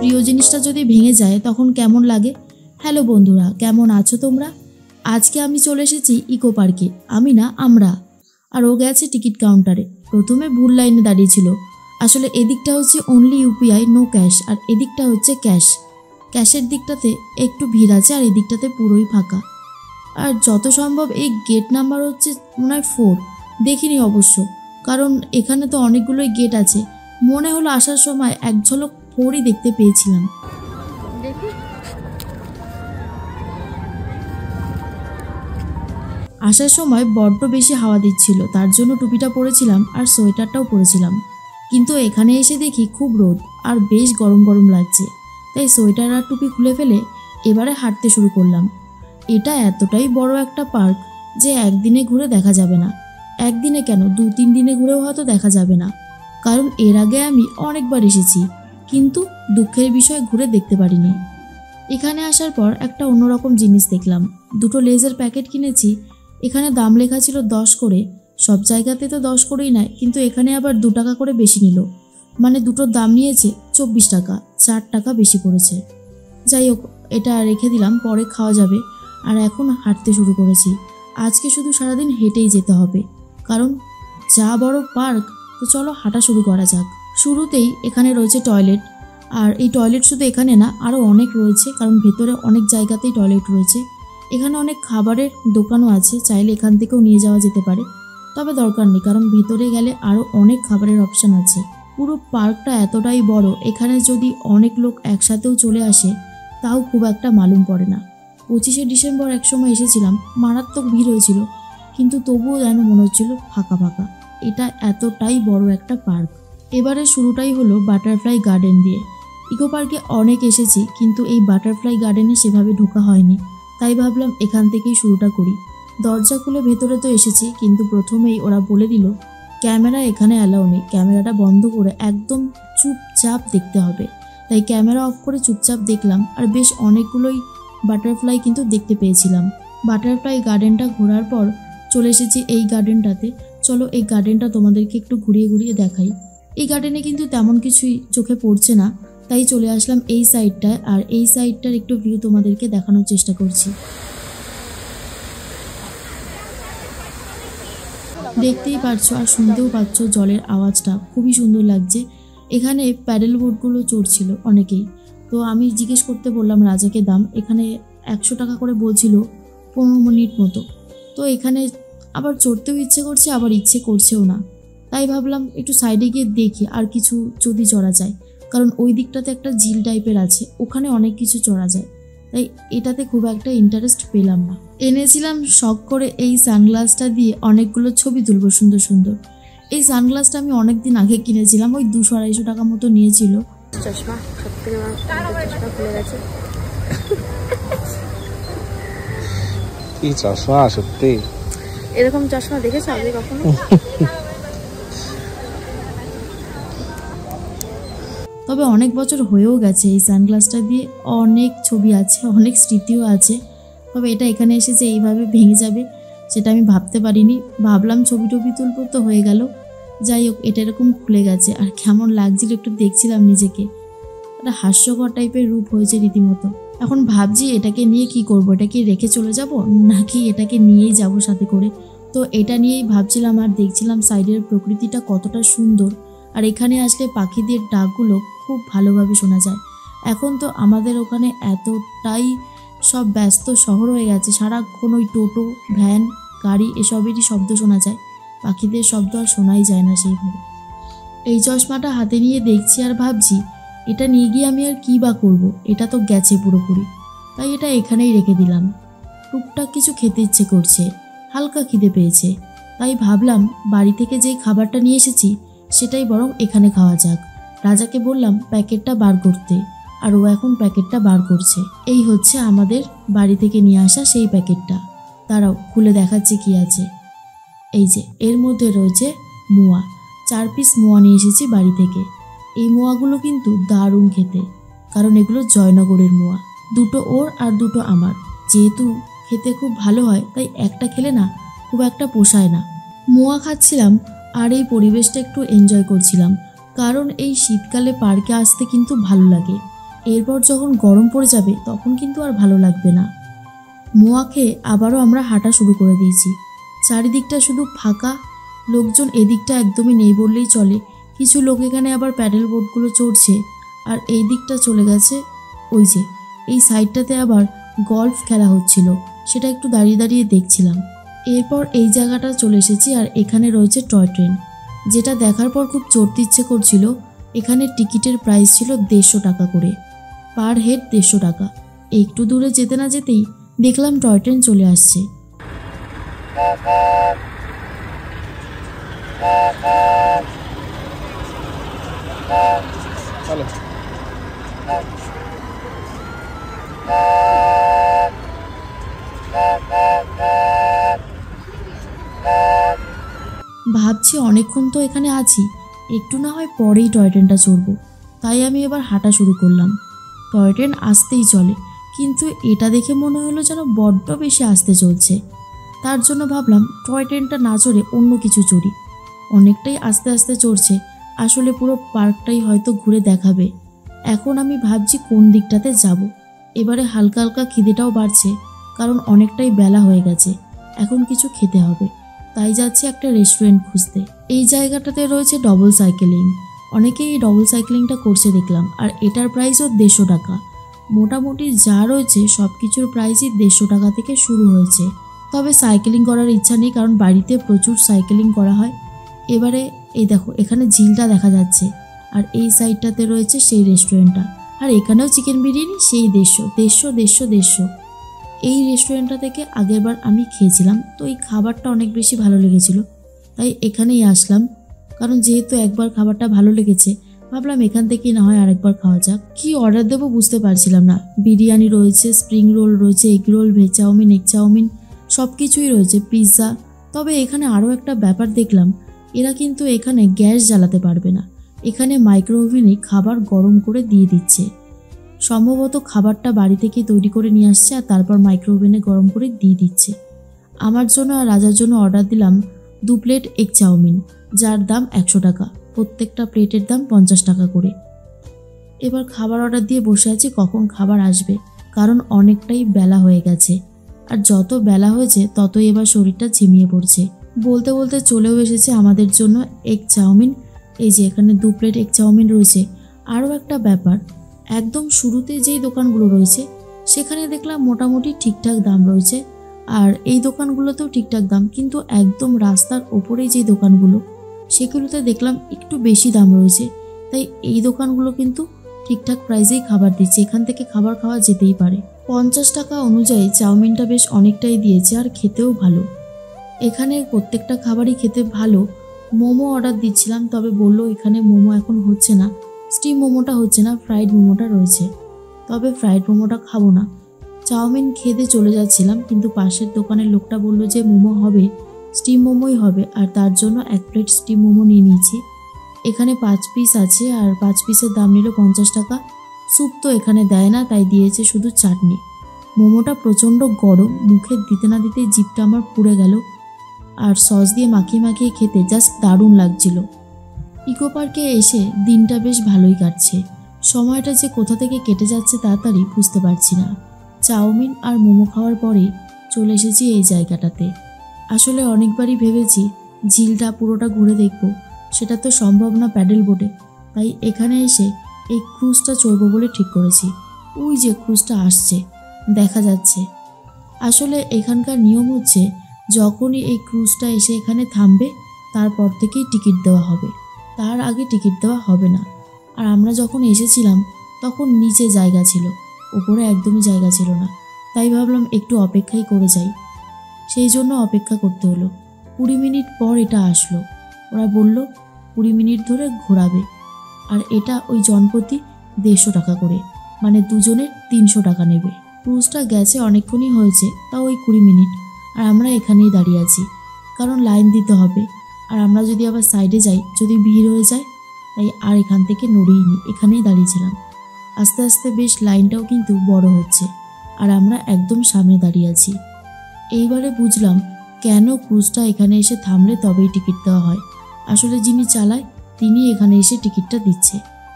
প্রিয় জিনিসটা যদি ভেঙে যায় তখন কেমন লাগে। হ্যালো বন্ধুরা, কেমন আছো তোমরা? আজকে আমি চলে এসেছি ইকো পার্কে। আমি না, আমরা। আর ও গেছে টিকিট কাউন্টারে। প্রথমে ভুল লাইনে দাঁড়িয়েছিল। আসলে এদিকটা হচ্ছে অনলি ইউপিআই, নো ক্যাশ, আর এদিকটা হচ্ছে ক্যাশ। ক্যাশের দিকটাতে একটু ভিড় আছে আর এদিকটাতে পুরোই ফাঁকা। আর যত সম্ভব এই গেট নাম্বার হচ্ছে মনে হয় 4, দেখিনি অবশ্য, কারণ এখানে তো অনেকগুলোই গেট আছে। মনে হলো আসার সময় এক ঝলক 4ই দেখতে পেয়েছিলাম। আসার সময় বড্ড বেশি হাওয়া দিচ্ছিল, তার জন্য টুপিটা পরেছিলাম আর সোয়েটারটাও পরেছিলাম। কিন্তু এখানে এসে দেখি খুব রোদ আর বেশ গরম গরম লাগছে, তাই সোয়েটার আর টুপি খুলে ফেলে এবারে হাঁটতে শুরু করলাম। এটা এতটাই বড় একটা পার্ক যে একদিনে ঘুরে দেখা যাবে না। একদিনে কেন, 2-3 দিনে ঘুরেও হয়তো দেখা যাবে না, কারণ এর আগে আমি অনেকবার এসেছি, কিন্তু দুঃখের বিষয় ঘুরে দেখতে পারিনি। এখানে আসার পর একটা অন্যরকম জিনিস দেখলাম। 2টো লেজের প্যাকেট কিনেছি। এখানে দাম লেখা ছিল 10 করে। সব জায়গাতে তো 10 করেই নেয়, কিন্তু এখানে আবার 2 টাকা করে বেশি নিল। মানে দুটোর দাম নিয়েছে 24 টাকা, 4 টাকা বেশি পড়েছে। যাই হোক, এটা রেখে দিলাম, পরে খাওয়া যাবে। আর এখন হাঁটতে শুরু করেছি। আজকে শুধু সারাদিন হেঁটেই যেতে হবে, কারণ যা বড় পার্ক, তো চলো হাঁটা শুরু করা যাক। শুরুতেই এখানে রয়েছে টয়লেট। আর এই টয়লেট শুধু এখানে না, আরও অনেক রয়েছে, কারণ ভেতরে অনেক জায়গাতেই টয়লেট রয়েছে। এখানে অনেক খাবারের দোকানও আছে, চাইলে এখান থেকেও নিয়ে যাওয়া যেতে পারে, তবে দরকার নেই, কারণ ভেতরে গেলে আরও অনেক খাবারের অপশান আছে। পুরো পার্কটা এতটাই বড়, এখানে যদি অনেক লোক একসাথেও চলে আসে তাও খুব একটা মালুম পড়ে না। 25শে ডিসেম্বর একসময় এসেছিলাম, মারাত্মক ভিড় হয়েছিল, কিন্তু তবুও যেন মনে হচ্ছিল ফাঁকা ফাঁকা। এটা এতটাই বড় একটা পার্ক। এবারে শুরুটাই হলো বাটারফ্লাই গার্ডেন দিয়ে। ইকো পার্কে অনেক এসেছি, কিন্তু এই বাটারফ্লাই গার্ডেনে সেভাবে ঢোকা হয়নি, তাই ভাবলাম এখান থেকেই শুরুটা করি। দরজা খুলে ভেতরে তো এসেছি, কিন্তু প্রথমেই ওরা বলে দিল ক্যামেরা এখানে অ্যালাউ নেই, ক্যামেরাটা বন্ধ করে একদম চুপচাপ দেখতে হবে। তাই ক্যামেরা অফ করে চুপচাপ দেখলাম, আর বেশ অনেকগুলোই বাটারফ্লাই কিন্তু দেখতে পেয়েছিলাম। বাটারফ্লাই গার্ডেনটা ঘোরার পর চলে এসেছি এই গার্ডেনটাতে। চলো এই গার্ডেনটা তোমাদেরকে একটু ঘুরিয়ে ঘুরিয়ে দেখাই। এই গার্ডেনে কিন্তু তেমন কিছুই চোখে পড়ছে না, তাই চলে আসলাম এই সাইডটায়, আর এই সাইডটার একটু ভিউ তোমাদেরকে দেখানোর চেষ্টা করছি। দেখতেই পারছো আর শুনতেও পাচ্ছ জলের আওয়াজটা, খুবই সুন্দর লাগছে। এখানে প্যাডেল বোটগুলো চড়ছিল অনেকেই, তো আমি জিজ্ঞেস করতে বললাম রাজাকে দাম। এখানে 100 টাকা করে বলছিল 15 মিনিট মতো। তো এখানে আবার চড়তেও ইচ্ছে করছে, আবার ইচ্ছে করছেও না, তাই ভাবলাম একটু সাইডে গিয়ে দেখি আর কিছু যদি চড়া যায়, কারণ ওই দিকটাতে একটা ঝিল টাইপের আছে, ওখানে অনেক কিছু চড়া যায়, তাই এটাতে খুব একটা ইন্টারেস্ট পেলাম না। এনেছিলাম শখ করে এই সানগ্লাসটা দিয়ে অনেকগুলো ছবি তুলবো সুন্দর সুন্দর। এই সানগ্লাসটা আমি অনেক দিন আগে কিনেছিলাম, ওই 200-250 টাকা মতো নিয়েছিল। চশমা সত্যি চশমা খুলে গেছে। কি চশমা, সত্যি এরকম চশমা দেখেছো আগে কখনো? তবে অনেক বছর হয়েও গেছে এই সানগ্লাসটা দিয়ে, অনেক ছবি আছে, অনেক স্মৃতিও আছে। তবে এটা এখানে এসে যে এইভাবে ভেঙে যাবে সেটা আমি ভাবতে পারিনি। ভাবলাম ছবি টবি তুলবো, তো হয়ে গেল। যাই হোক, এটা এরকম খুলে গেছে, আর কেমন লাগছিল একটু দেখছিলাম নিজেকে। একটা হাস্যকর টাইপের রূপ হয়েছে রীতিমতো। এখন ভাবছি এটাকে নিয়ে কি করব, এটাকে রেখে চলে যাব নাকি এটাকে নিয়েই যাব সাথে করে। তো এটা নিয়েই ভাবছিলাম আর দেখছিলাম সাইডের প্রকৃতিটা কতটা সুন্দর, আর এখানে আসলে পাখিদের ডাকগুলো খুব ভালোভাবে শোনা যায়। এখন তো আমাদের ওখানে এতটাই সব ব্যস্ত শহর হয়ে গেছে, সারাক্ষণ ওই টোটো, ভ্যান, গাড়ি এসবেরই শব্দ শোনা যায়, পাখিদের শব্দ আর শোনাই যায় না সেইভাবে। এই চশমাটা হাতে নিয়ে দেখছি আর ভাবছি এটা নিয়ে গিয়ে আমি আর কী বা করবো, এটা তো গেছে পুরোপুরি, তাই এটা এখানেই রেখে দিলাম। টুকটাক কিছু খেতে ইচ্ছে করছে, হালকা খিদে পেয়েছে, তাই ভাবলাম বাড়ি থেকে যেই খাবারটা নিয়ে এসেছি সেটাই বরং এখানে খাওয়া যাক। রাজাকে বললাম প্যাকেটটা বার করতে, আর ও এখন প্যাকেটটা বার করছে। এই হচ্ছে আমাদের বাড়ি থেকে নিয়ে আসা সেই প্যাকেটটা। তারাও খুলে দেখাচ্ছে কি আছে। এই যে এর মধ্যে রয়েছে মোয়া। 4 পিস মোয়া নিয়ে এসেছি বাড়ি থেকে। এই মোয়াগুলো কিন্তু দারুণ খেতে, কারণ এগুলো জয়নগরের মোয়া। 2টো ওর আর 2টো আমার। যেহেতু খেতে খুব ভালো হয়, তাই একটা খেলে না খুব একটা পোষায় না। মোয়া খাচ্ছিলাম আর এই পরিবেশটা একটু এনজয় করছিলাম, কারণ এই শীতকালে পার্কে আসতে কিন্তু ভালো লাগে। এরপর যখন গরম পড়ে যাবে তখন কিন্তু আর ভালো লাগবে না। মোয়া খেয়ে আবারও আমরা হাঁটা শুরু করে দিয়েছি। চারিদিকটা শুধু ফাঁকা, লোকজন এদিকটা একদমই নেই বললেই চলে। কিছু লোক এখানে আবার প্যাডেল বোটগুলো চড়ছে, আর এই দিকটা চলে গেছে ওই যে এই সাইডটাতে আবার গলফ খেলা হচ্ছিল, সেটা একটু দাঁড়িয়ে দাঁড়িয়ে দেখছিলাম। এরপর এই জায়গাটা চলে এসেছি, আর এখানে রয়েছে টয় ট্রেন, যেটা দেখার পর খুব চড়তে ইচ্ছে করছিল। এখানে টিকিটের প্রাইস ছিল 150 টাকা করে, পার হেড 150 টাকা। একটু দূরে যেতে না যেতেই দেখলাম টয় ট্রেন চলে আসছে। ভাবছি অনেকক্ষণ তো এখানে আছি, একটু না হয় পরেই টয় ট্রেনটা চড়বো। তাই আমি এবার হাঁটা শুরু করলাম। টয় ট্রেন আসতেই চলে, কিন্তু এটা দেখে মনে হলো যেন বড্ড বেশি আস্তে চলছে। তার জন্য ভাবলাম টয় ট্রেনটা না চড়ে অন্য কিছু চড়ি। অনেকটাই আস্তে আস্তে চড়ছে, আসলে পুরো পার্কটাই হয়তো ঘুরে দেখাবে। এখন আমি ভাবছি কোন দিকটাতে যাব। এবারে হালকা হালকা খিদেটাও বাড়ছে, কারণ অনেকটাই বেলা হয়ে গেছে, এখন কিছু খেতে হবে। তাই যাচ্ছি একটা রেস্টুরেন্ট খুঁজতে। এই জায়গাটাতে রয়েছে ডবল সাইকেলিং, অনেকেই এই ডবল সাইকেলিংটা করছে দেখলাম, আর এটার প্রাইসও 150 টাকা। মোটামুটি যা রয়েছে সব কিছুর প্রাইসই 150 টাকা থেকে শুরু হয়েছে। তবে সাইকেলিং করার ইচ্ছা নেই, কারণ বাড়িতে প্রচুর সাইকেলিং করা হয়। এবারে এই দেখো এখানে ঝিলটা দেখা যাচ্ছে, আর এই সাইডটাতে রয়েছে সেই রেস্টুরেন্টটা, আর এখানেও চিকেন বিরিয়ানি সেই 150। এই রেস্টুরেন্টটা থেকে আগেরবার আমি খেয়েছিলাম, তো এই খাবারটা অনেক বেশি ভালো লেগেছিল, তাই এখানেই আসলাম। কারণ যেহেতু একবার খাবারটা ভালো লেগেছে, ভাবলাম এখান থেকেই না হয় আরেকবার খাওয়া যাক। কি অর্ডার দেবো বুঝতে পারছিলাম না। বিরিয়ানি রয়েছে, স্প্রিং রোল রয়েছে, egg roll, veg chowmein, egg chowmein সব কিছুই রয়েছে, পিৎজা। তবে এখানে আরও একটা ব্যাপার দেখলাম, এরা কিন্তু এখানে গ্যাস জ্বালাতে পারবে না, এখানে মাইক্রো ওভেনে খাবার গরম করে দিয়ে দিচ্ছে। সম্ভবত খাবারটা বাড়ি থেকে তৈরি করে নিয়ে আসছে, আর তারপর মাইক্রো ওভেনে গরম করে দিয়ে দিচ্ছে। আমার জন্য আর রাজার জন্য অর্ডার দিলাম 2 প্লেট এগ চাউমিন, যার দাম 100 টাকা, প্রত্যেকটা প্লেটের দাম 50 টাকা করে। এবার খাবার অর্ডার দিয়ে বসে আছি কখন খাবার আসবে, কারণ অনেকটাই বেলা হয়ে গেছে, আর যত বেলা হয়েছে ততই এবার শরীরটা ঝিমিয়ে পড়ছে। বলতে বলতে চলেও এসেছে আমাদের জন্য এগ চাউমিন। এই যে এখানে 2 প্লেট এগ চাউমিন রয়েছে। আরও একটা ব্যাপার, একদম শুরুতে যেই দোকানগুলো রয়েছে সেখানে দেখলাম মোটামুটি ঠিকঠাক দাম রয়েছে, আর এই দোকানগুলোতেও ঠিকঠাক দাম, কিন্তু একদম রাস্তার ওপরেই যে দোকানগুলো সেগুলোতে দেখলাম একটু বেশি দাম রয়েছে। তাই এই দোকানগুলো কিন্তু ঠিকঠাক প্রাইসেই খাবার দিচ্ছে, এখান থেকে খাবার খাওয়া যেতেই পারে। 50 টাকা অনুযায়ী চাউমিনটা বেশ অনেকটাই দিয়েছে, আর খেতেও ভালো। এখানে প্রত্যেকটা খাবারই খেতে ভালো। মোমো অর্ডার দিচ্ছিলাম, তবে বললো এখানে মোমো এখন হচ্ছে না, স্টিম মোমোটা হচ্ছে না, ফ্রাইড মোমোটা রয়েছে। তবে ফ্রাইড মোমোটা খাবো না। চাউমিন খেতে চলে যাচ্ছিলাম, কিন্তু পাশের দোকানের লোকটা বলল যে মোমো হবে, স্টিম মোমোই হবে, আর তার জন্য 1 প্লেট স্টিম মোমো নিয়ে নিয়েছি। এখানে 5 পিস আছে, আর 5 পিসের দাম নিল 50 টাকা। স্যুপ তো এখানে দেয় না, তাই দিয়েছে শুধু চাটনি। মোমোটা প্রচণ্ড গরম, মুখে দিতে না দিতেই জিভটা আমার পুড়ে গেল, আর সস দিয়ে মাখিয়ে মাখিয়ে খেতে জাস্ট দারুণ লাগছিল। ইকো পার্কে এসে দিনটা বেশ ভালোই কাটছে, সময়টা যে কোথা থেকে কেটে যাচ্ছে তাড়াতাড়ি বুঝতে পারছি না। চাউমিন আর মোমো খাওয়ার পরে চলে এসেছি এই জায়গাটাতে। আসলে অনেকবারই ভেবেছি ঝিলটা পুরোটা ঘুরে দেখব, সেটা তো সম্ভব না প্যাডেল বোটে, তাই এখানে এসে এই ক্রুজটা চড়বো বলে ঠিক করেছি। ওই যে ক্রুজটা আসছে দেখা যাচ্ছে। আসলে এখানকার নিয়ম হচ্ছে যখনই এই ক্রুজটা এসে এখানে থামবে তারপর থেকেই টিকিট দেওয়া হবে, তার আগে টিকিট দেওয়া হবে না। আর আমরা যখন এসেছিলাম তখন নিচে জায়গা ছিল, উপরে একদমই জায়গা ছিল না, তাই ভাবলাম একটু অপেক্ষাই করে যাই। সেই জন্য অপেক্ষা করতে হলো। 20 মিনিট পর এটা আসলো। ওরা বলল 20 মিনিট ধরে ঘোরাবে, আর এটা ওই জনপ্রতি 150 টাকা করে, মানে দুজনের 300 টাকা নেবে। ক্রুজটা গেছে অনেকক্ষণই হয়েছে, তাও ওই 20 মিনিট, আর আমরা এখানেই দাঁড়িয়ে আছি, কারণ লাইন দিতে হবে। আর আমরা যদি আবার সাইডে যাই, যদি ভিড় হয়ে যায়, তাই আর এখান থেকে নড়িনি, এখানেই দাঁড়িয়েছিলাম। আস্তে আস্তে বেশ লাইনটাও কিন্তু বড় হচ্ছে, আর আমরা একদম সামনে দাঁড়িয়ে আছি। এইবারে বুঝলাম কেন ক্রুজটা এখানে এসে থামলে তবেই টিকিট দেওয়া হয়। আসলে যিনি চালায় তিনি এখানে এসে টিকিটটা দিচ্ছে,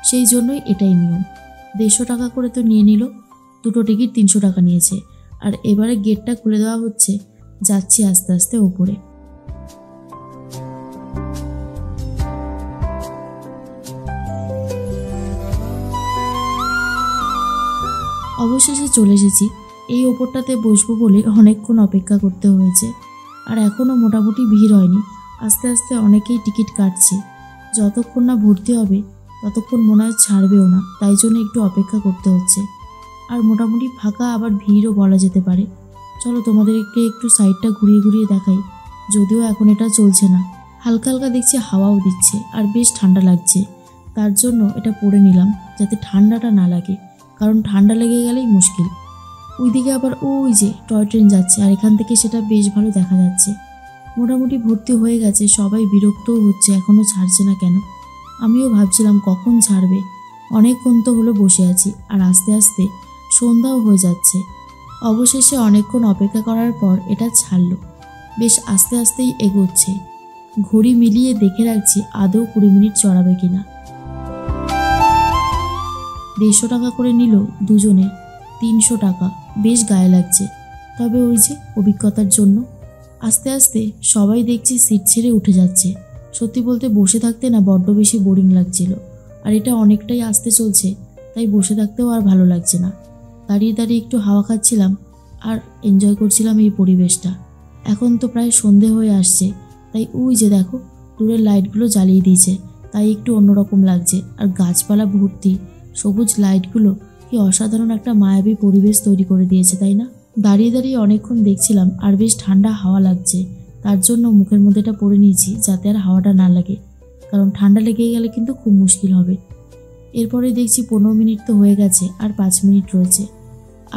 সেই জন্যই এটাই নিয়ম। 150 টাকা করে তো নিয়ে নিল, দুটো টিকিট 300 টাকা নিয়েছে। আর এবারে গেটটা খুলে দেওয়া হচ্ছে, যাচ্ছি আস্তে আস্তে ওপরে। অবশেষে চলে এসেছি। এই ওপরটাতে বসবো বলে অনেকক্ষণ অপেক্ষা করতে হয়েছে, আর এখনও মোটামুটি ভিড় হয়নি। আস্তে আস্তে অনেকেই টিকিট কাটছে। যতক্ষণ না ভর্তি হবে ততক্ষণ মনে হয় ছাড়বেও না, তাই জন্য একটু অপেক্ষা করতে হচ্ছে। আর মোটামুটি ফাঁকা, আবার ভিড়ও বলা যেতে পারে। চলো তোমাদেরকে একটু সাইডটা ঘুরিয়ে ঘুরিয়ে দেখাই। যদিও এখন এটা চলছে না, হালকা হালকা দেখছি হাওয়াও দিচ্ছে আর বেশ ঠান্ডা লাগছে। তার জন্য এটা পরে নিলাম যাতে ঠান্ডাটা না লাগে, কারণ ঠান্ডা লেগে গেলেই মুশকিল। ওইদিকে আবার ওই যে টয় ট্রেন যাচ্ছে, আর এখান থেকে সেটা বেশ ভালো দেখা যাচ্ছে। মোটামুটি ভর্তি হয়ে গেছে, সবাই বিরক্তও হচ্ছে এখনও ছাড়ছে না কেন। আমিও ভাবছিলাম কখন ছাড়বে, অনেকক্ষণ তো হলো বসে আছি, আর আস্তে আস্তে সন্ধ্যাও হয়ে যাচ্ছে। অবশেষে অনেকক্ষণ অপেক্ষা করার পর এটা ছাড়লো। বেশ আস্তে আস্তেই এগোচ্ছে। ঘড়ি মিলিয়ে দেখে রাখছি আদৌ 20 মিনিট চড়াবে কিনা। 150 টাকা করে নিল দুজনের, 300 টাকা, বেশ গায়ে লাগছে। তবে ওই যে অভিজ্ঞতার জন্য আস্তে আস্তে সবাই দেখছি সিট ছেড়ে উঠে যাচ্ছে। সত্যি বলতে বসে থাকতে না বড্ড বেশি বোরিং লাগছিল, আর এটা অনেকটাই আস্তে চলছে, তাই বসে থাকতেও আর ভালো লাগছে না। দাঁড়িয়ে দাঁড়িয়ে একটু হাওয়া খাচ্ছিলাম আর এনজয় করছিলাম এই পরিবেশটা। এখন তো প্রায় সন্ধে হয়ে আসছে, তাই ওই যে দেখো দূরের লাইটগুলো জ্বালিয়ে দিয়েছে, তাই একটু অন্যরকম লাগছে। আর গাছপালা ভর্তি, সবুজ লাইটগুলো কি অসাধারণ একটা মায়াবী পরিবেশ তৈরি করে দিয়েছে, তাই না? দাঁড়িয়ে দাঁড়িয়ে অনেকক্ষণ দেখছিলাম, আর বেশ ঠান্ডা হাওয়া লাগছে। তার জন্য মুখের মধ্যে এটা পরে নিয়েছি যাতে আর হাওয়াটা না লাগে, কারণ ঠান্ডা লেগে গেলে কিন্তু খুব মুশকিল হবে। এরপরে দেখছি 15 মিনিট তো হয়ে গেছে, আর 5 মিনিট রয়েছে।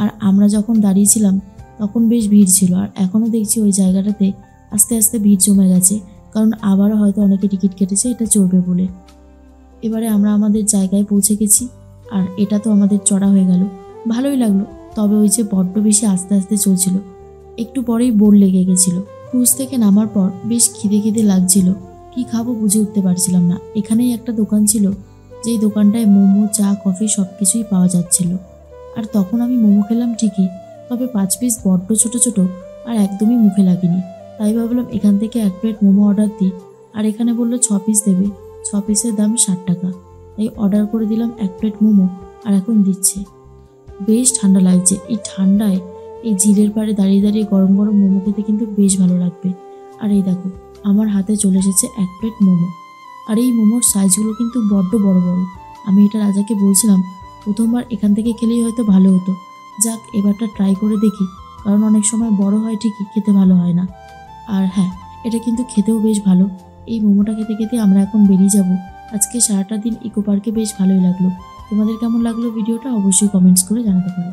আর আমরা যখন দাঁড়িয়েছিলাম তখন বেশ ভিড় ছিল, আর এখনও দেখছি ওই জায়গাটাতে আস্তে আস্তে ভিড় জমে গেছে, কারণ আবারও হয়তো অনেকে টিকিট কেটেছে এটা চড়বে বলে। এবারে আমরা আমাদের জায়গায় পৌঁছে গেছি, আর এটা তো আমাদের চড়া হয়ে গেল, ভালোই লাগলো। তবে ওই যে বড্ড বেশি আস্তে আস্তে চলছিল, একটু পরেই বোর লেগে গেছিলো। ক্রুজ থেকে নামার পর বেশ খিদে খিদে লাগছিল, কি খাবো বুঝে উঠতে পারছিলাম না। এখানেই একটা দোকান ছিল, যেই দোকানটায় মোমো, চা, কফি সব কিছুই পাওয়া যাচ্ছিল। আর তখন আমি মোমো খেলাম ঠিকই, তবে 5 পিস বড্ড ছোট ছোট, আর একদমই মুখে লাগেনি। তাই ভাবলাম এখান থেকে 1 প্লেট মোমো অর্ডার দিই, আর এখানে বললো 6 পিস দেবে, 6 পিসের দাম 60 টাকা। তাই অর্ডার করে দিলাম 1 প্লেট মোমো, আর এখন দিচ্ছে। বেশ ঠান্ডা লাগছে, এই ঠান্ডায় এই ঝিলের পাড়ে দাঁড়িয়ে দাঁড়িয়ে গরম গরম মোমো খেতে কিন্তু বেশ ভালো লাগবে। আর এই দেখো আমার হাতে চলে এসেছে 1 প্লেট মোমো, আর এই মোমোর সাইজগুলো কিন্তু বড্ড বড় বড়। আমি এটা রাজাকে বলছিলাম প্রথমবার এখান থেকে খেলেই হয়তো ভালো হতো, যাক এবারটা ট্রাই করে দেখি, কারণ অনেক সময় বড় হয় ঠিকই, খেতে ভালো হয় না। আর হ্যাঁ, এটা কিন্তু খেতেও বেশ ভালো। এই মোমোটা খেতে খেতে আমরা এখন বেরিয়ে যাব। আজকে সারাটা দিন ইকো পার্কে বেশ ভালোই লাগলো। তোমাদের কেমন লাগলো ভিডিওটা অবশ্যই কমেন্টস করে জানাতে পারো।